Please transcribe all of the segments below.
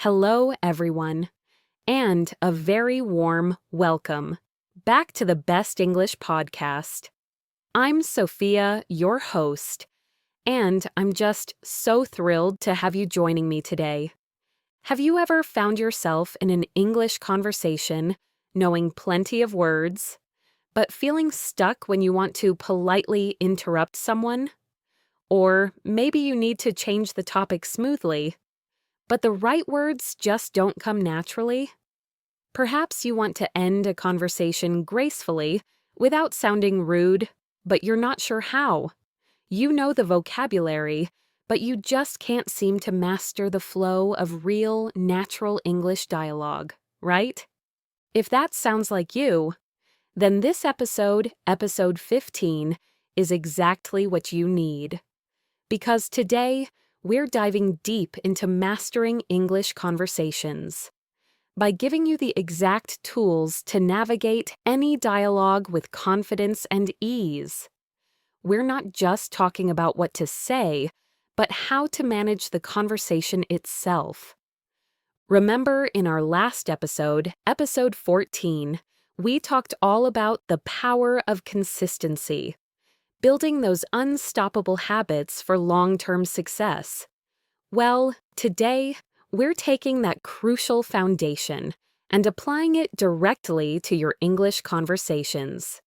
Hello, everyone, and a very warm welcome back to the Best English Podcast. I'm Sophia, your host, and I'm just so thrilled to have you joining me today. Have you ever found yourself in an English conversation, knowing plenty of words, but feeling stuck when you want to politely interrupt someone? Or maybe you need to change the topic smoothly, but the right words just don't come naturally? Perhaps you want to end a conversation gracefully without sounding rude, but you're not sure how. You know the vocabulary, but you just can't seem to master the flow of real, natural English dialogue, right? If that sounds like you, then this episode 15, is exactly what you need. Because today, we're diving deep into mastering English conversations by giving you the exact tools to navigate any dialogue with confidence and ease. We're not just talking about what to say, but how to manage the conversation itself. Remember, in our last episode 14, we talked all about the power of consistency, building those unstoppable habits for long-term success. Well, today, we're taking that crucial foundation and applying it directly to your English conversations.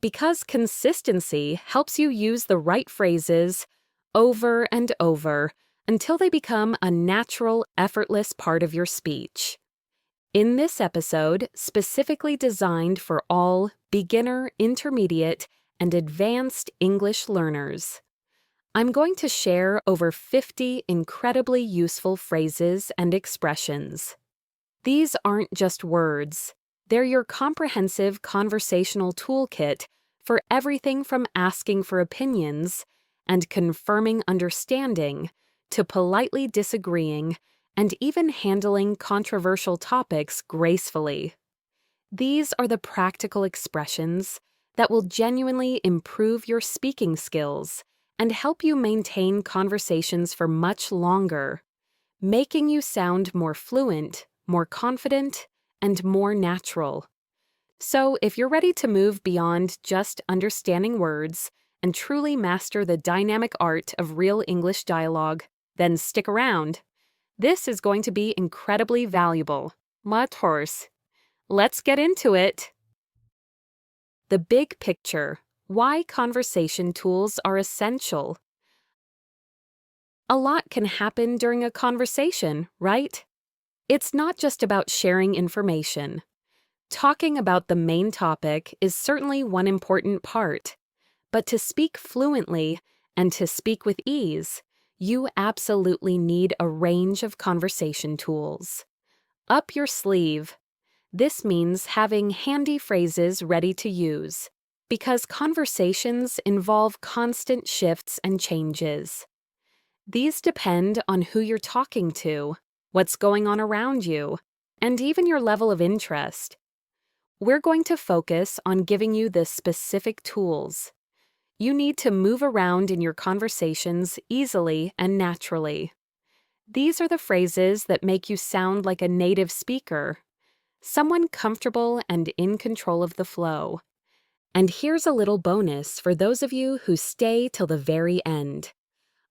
Because consistency helps you use the right phrases over and over until they become a natural, effortless part of your speech. In this episode, specifically designed for all beginner, intermediate, and advanced English learners, I'm going to share over 50 incredibly useful phrases and expressions. These aren't just words. They're your comprehensive conversational toolkit for everything from asking for opinions and confirming understanding to politely disagreeing and even handling controversial topics gracefully. These are the practical expressions that will genuinely improve your speaking skills and help you maintain conversations for much longer, making you sound more fluent, more confident, and more natural. So, if you're ready to move beyond just understanding words and truly master the dynamic art of real English dialogue, then stick around. This is going to be incredibly valuable. Mators. Let's get into it. The big picture. Why conversation tools are essential. A lot can happen during a conversation, right? It's not just about sharing information. Talking about the main topic is certainly one important part, but to speak fluently and to speak with ease, you absolutely need a range of conversation tools. Up your sleeve. This means having handy phrases ready to use, because conversations involve constant shifts and changes. These depend on who you're talking to, what's going on around you, and even your level of interest. We're going to focus on giving you the specific tools. You need to move around in your conversations easily and naturally. These are the phrases that make you sound like a native speaker, someone comfortable and in control of the flow. And here's a little bonus for those of you who stay till the very end.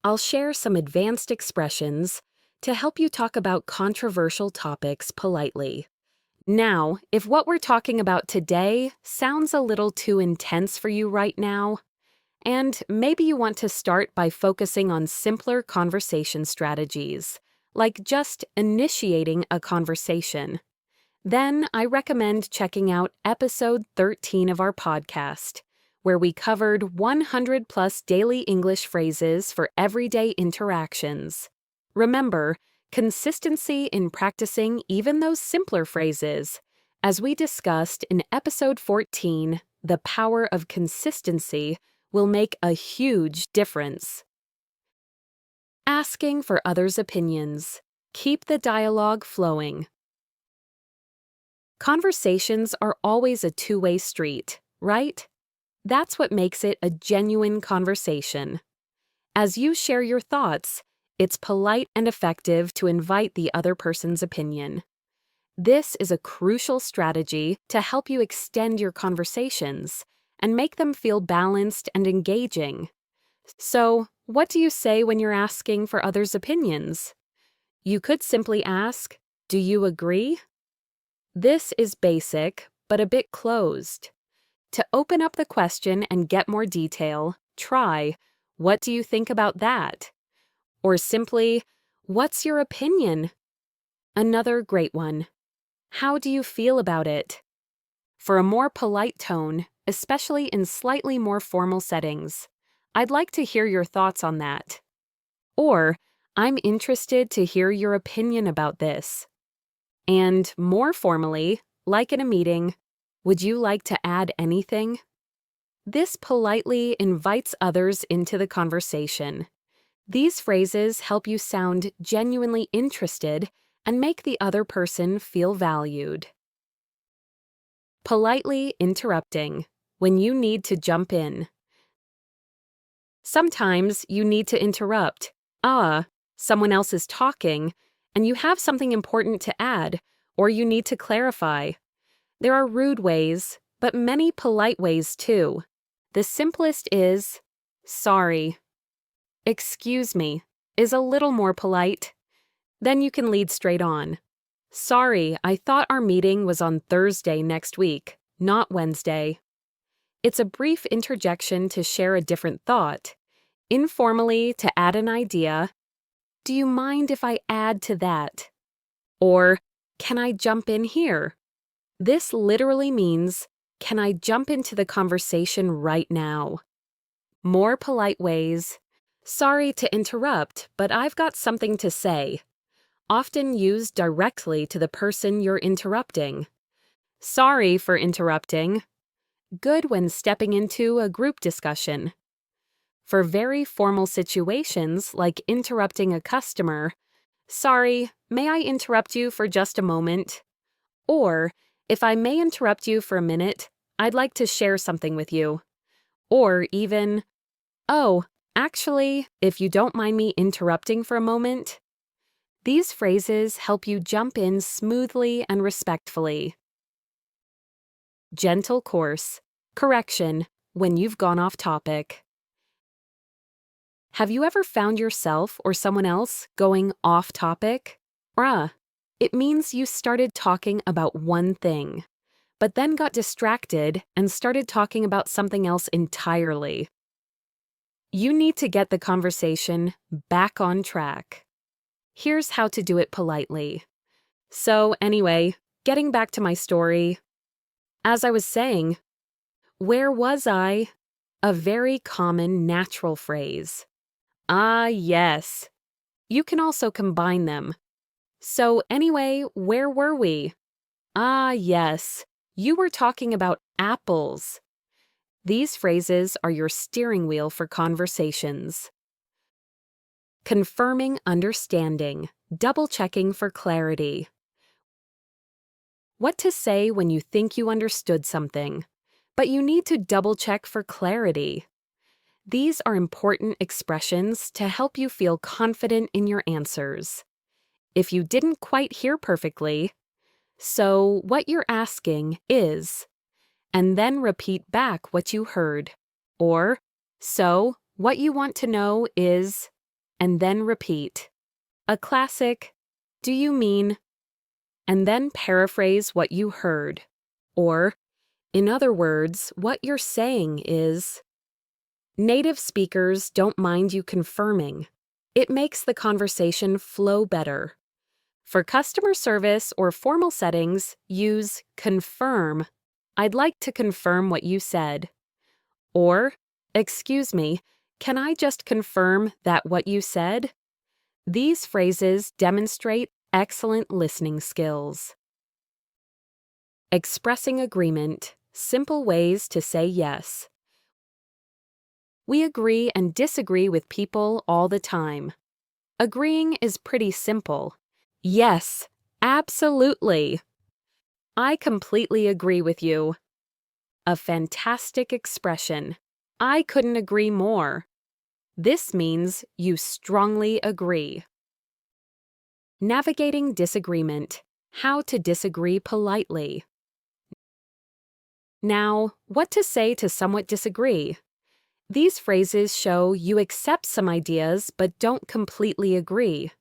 I'll share some advanced expressions to help you talk about controversial topics politely. Now, if what we're talking about today sounds a little too intense for you right now, and maybe you want to start by focusing on simpler conversation strategies, like just initiating a conversation, then I recommend checking out episode 13 of our podcast, where we covered 100 plus daily English phrases for everyday interactions. Remember, consistency in practicing even those simpler phrases. As we discussed in episode 14, the power of consistency will make a huge difference. Asking for others' opinions. Keep the dialogue flowing. Conversations are always a two-way street, right? That's what makes it a genuine conversation. As you share your thoughts, It's polite and effective to invite the other person's opinion. This is a crucial strategy to help you extend your conversations and make them feel balanced and engaging. So, what do you say when you're asking for others' opinions? You could simply ask, "Do you agree?" This is basic, but a bit closed. To open up the question and get more detail, try, "What do you think about that?" Or simply, "What's your opinion?" Another great one. "How do you feel about it?" For a more polite tone, especially in slightly more formal settings, "I'd like to hear your thoughts on that." Or, "I'm interested to hear your opinion about this." And more formally, like in a meeting, "Would you like to add anything?" This politely invites others into the conversation. These phrases help you sound genuinely interested and make the other person feel valued. Politely interrupting when you need to jump in. Sometimes you need to interrupt. Someone else is talking, and you have something important to add, or you need to clarify. There are rude ways, but many polite ways too. The simplest is, "Sorry." "Excuse me" is a little more polite. Then you can lead straight on. "Sorry, I thought our meeting was on Thursday next week, not Wednesday." It's a brief interjection to share a different thought. Informally, to add an idea. "Do you mind if I add to that?" Or, "Can I jump in here?" This literally means, "Can I jump into the conversation right now?" More polite ways. "Sorry to interrupt, but I've got something to say." Often used directly to the person you're interrupting. "Sorry for interrupting." Good when stepping into a group discussion. For very formal situations like interrupting a customer, "Sorry, may I interrupt you for just a moment?" Or, "If I may interrupt you for a minute, I'd like to share something with you." Or even, "Oh, actually, if you don't mind me interrupting for a moment." These phrases help you jump in smoothly and respectfully. Gentle course. Correction when you've gone off topic. Have you ever found yourself or someone else going off topic? It means you started talking about one thing, but then got distracted and started talking about something else entirely. You need to get the conversation back on track. Here's how to do it politely. So anyway, getting back to my story. As I was saying, where was I? A very common natural phrase. Yes. You can also combine them. So anyway, where were we? Yes. You were talking about apples. These phrases are your steering wheel for conversations. Confirming understanding, double-checking for clarity. What to say when you think you understood something, but you need to double-check for clarity. These are important expressions to help you feel confident in your answers. If you didn't quite hear perfectly, "So what you're asking is," and then repeat back what you heard. Or, "So what you want to know is," and then repeat. A classic, "Do you mean," and then paraphrase what you heard. Or, "In other words, what you're saying is." Native speakers don't mind you confirming. It makes the conversation flow better. For customer service or formal settings, use confirm. "I'd like to confirm what you said." Or, "Excuse me, can I just confirm that what you said?" These phrases demonstrate excellent listening skills. Expressing agreement, simple ways to say yes. We agree and disagree with people all the time. Agreeing is pretty simple. "Yes, absolutely." "I completely agree with you." A fantastic expression. "I couldn't agree more." This means you strongly agree. Navigating disagreement. How to disagree politely. Now, what to say to somewhat disagree? These phrases show you accept some ideas but don't completely agree.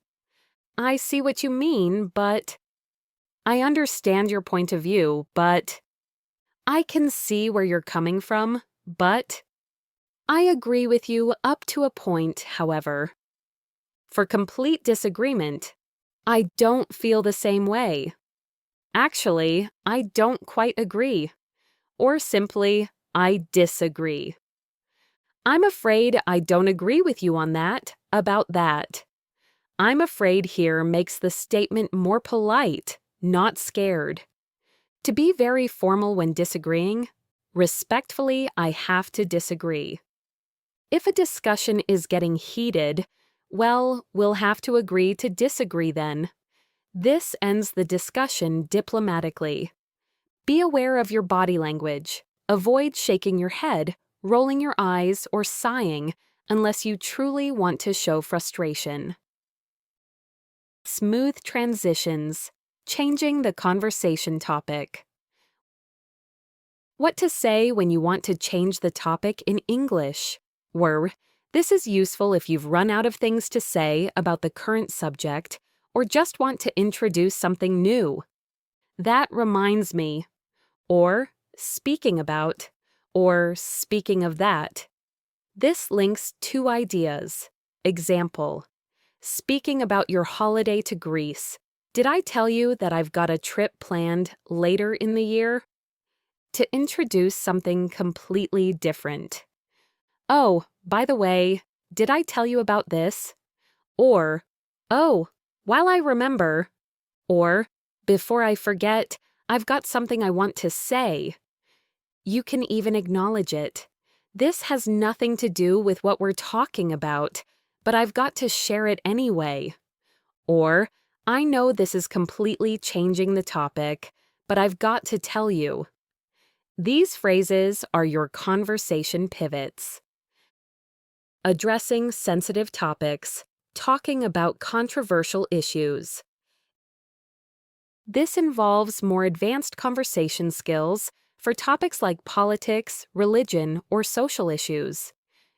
I see what you mean, but I understand your point of view, but I can see where you're coming from, but I agree with you up to a point, however. For complete disagreement, I don't feel the same way. Actually, I don't quite agree. Or simply, I disagree. I'm afraid I don't agree with you on that, about that. I'm afraid here makes the statement more polite, not scared. To be very formal when disagreeing, respectfully, I have to disagree. If a discussion is getting heated, well, we'll have to agree to disagree then. This ends the discussion diplomatically. Be aware of your body language. Avoid shaking your head, rolling your eyes, or sighing unless you truly want to show frustration. Smooth transitions. Changing the conversation topic. What to say when you want to change the topic in English? This is useful if you've run out of things to say about the current subject or just want to introduce something new. That reminds me. Or speaking about, or speaking of that. This links two ideas. Example, speaking about your holiday to Greece. Did I tell you that I've got a trip planned later in the year? To introduce something completely different. Oh, by the way, did I tell you about this? Or, oh, while I remember. Or, before I forget, I've got something I want to say. You can even acknowledge it. This has nothing to do with what we're talking about, but I've got to share it anyway. Or, I know this is completely changing the topic, but I've got to tell you. These phrases are your conversation pivots. Addressing sensitive topics, talking about controversial issues. This involves more advanced conversation skills for topics like politics, religion, or social issues.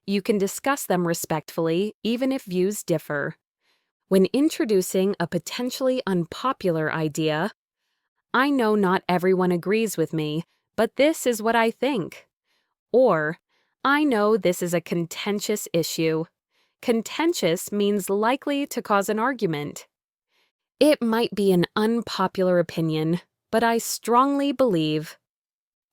You can discuss them respectfully, even if views differ. When introducing a potentially unpopular idea, I know not everyone agrees with me, but this is what I think. Or, I know this is a contentious issue. Contentious means likely to cause an argument. It might be an unpopular opinion, but I strongly believe.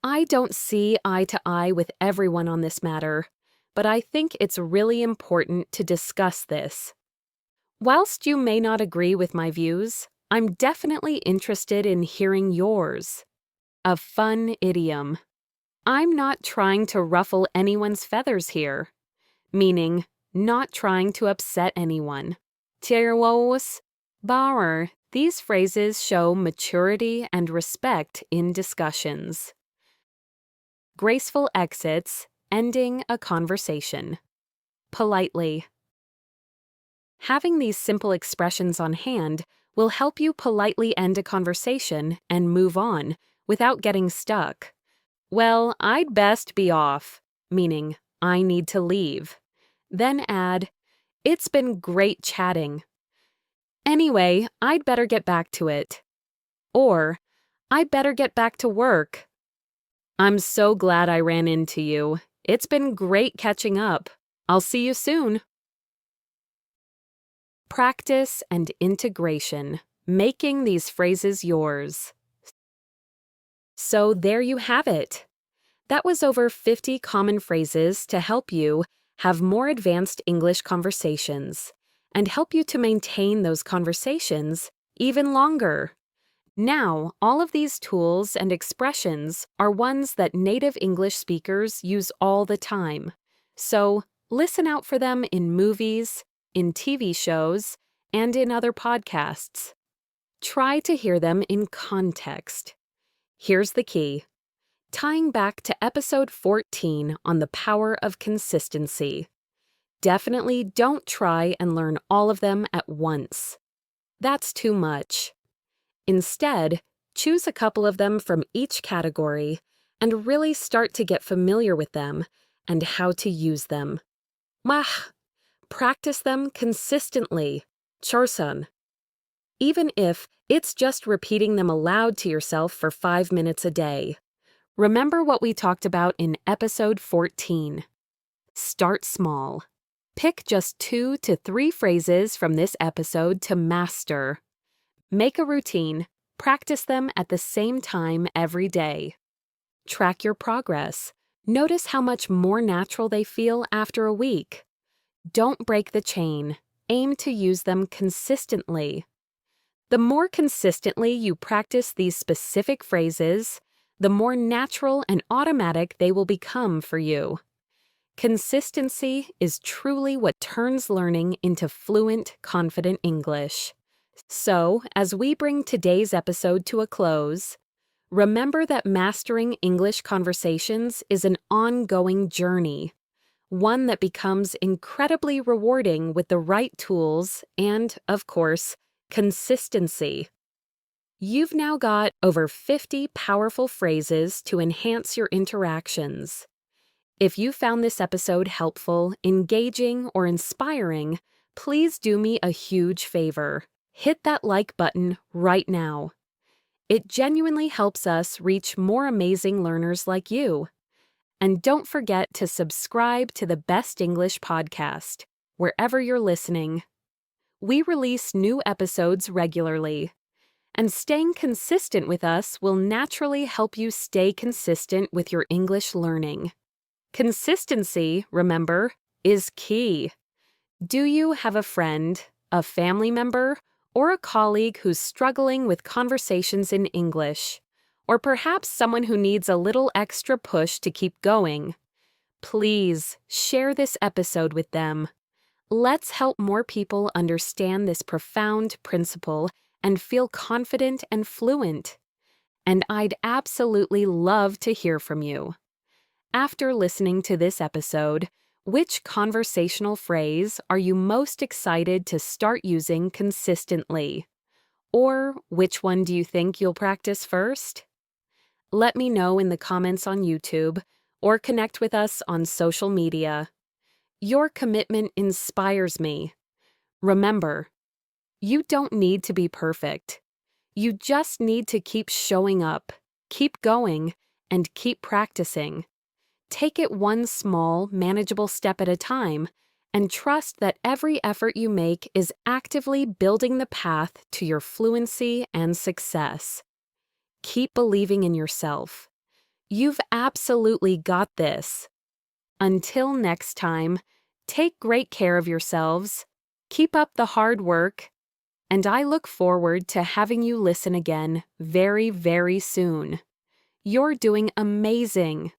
I don't see eye to eye with everyone on this matter, but I think it's really important to discuss this. Whilst you may not agree with my views, I'm definitely interested in hearing yours. A fun idiom. I'm not trying to ruffle anyone's feathers here, meaning not trying to upset anyone. Tirwos, Bauer. These phrases show maturity and respect in discussions. Graceful exits, ending a conversation. Politely. Having these simple expressions on hand will help you politely end a conversation and move on without getting stuck. Well, I'd best be off, meaning I need to leave. Then add, it's been great chatting. Anyway, I'd better get back to it. Or, I'd better get back to work. I'm so glad I ran into you. It's been great catching up. I'll see you soon. Practice and integration, making these phrases yours. So there you have it. That was over 50 common phrases to help you have more advanced English conversations and help you to maintain those conversations even longer. Now, all of these tools and expressions are ones that native English speakers use all the time. So, listen out for them in movies, in TV shows, and in other podcasts. Try to hear them in context. Here's the key. Tying back to episode 14 on the power of consistency. Definitely don't try and learn all of them at once. That's too much. Instead, choose a couple of them from each category and really start to get familiar with them and how to use them. Practice them consistently. Chorson. Even if it's just repeating them aloud to yourself for 5 minutes a day. Remember what we talked about in episode 14. Start small. Pick just 2 to 3 phrases from this episode to master. Make a routine. Practice them at the same time every day. Track your progress. Notice how much more natural they feel after a week. Don't break the chain. Aim to use them consistently. The more consistently you practice these specific phrases, the more natural and automatic they will become for you. Consistency is truly what turns learning into fluent, confident English. So, as we bring today's episode to a close, remember that mastering English conversations is an ongoing journey, one that becomes incredibly rewarding with the right tools and, of course, consistency. You've now got over 50 powerful phrases to enhance your interactions. If you found this episode helpful, engaging, or inspiring, please do me a huge favor. Hit that like button right now. It genuinely helps us reach more amazing learners like you. And don't forget to subscribe to the Best English podcast, wherever you're listening. We release new episodes regularly, and staying consistent with us will naturally help you stay consistent with your English learning. Consistency, remember, is key. Do you have a friend, a family member, or a colleague who's struggling with conversations in English, or perhaps someone who needs a little extra push to keep going? Please share this episode with them. Let's help more people understand this profound principle and feel confident and fluent. And I'd absolutely love to hear from you. After listening to this episode, which conversational phrase are you most excited to start using consistently? Or which one do you think you'll practice first? Let me know in the comments on YouTube or connect with us on social media. Your commitment inspires me. Remember, you don't need to be perfect. You just need to keep showing up, keep going, and keep practicing. Take it one small, manageable step at a time, and trust that every effort you make is actively building the path to your fluency and success. Keep believing in yourself. You've absolutely got this. Until next time, take great care of yourselves, keep up the hard work, and I look forward to having you listen again very, very soon. You're doing amazing.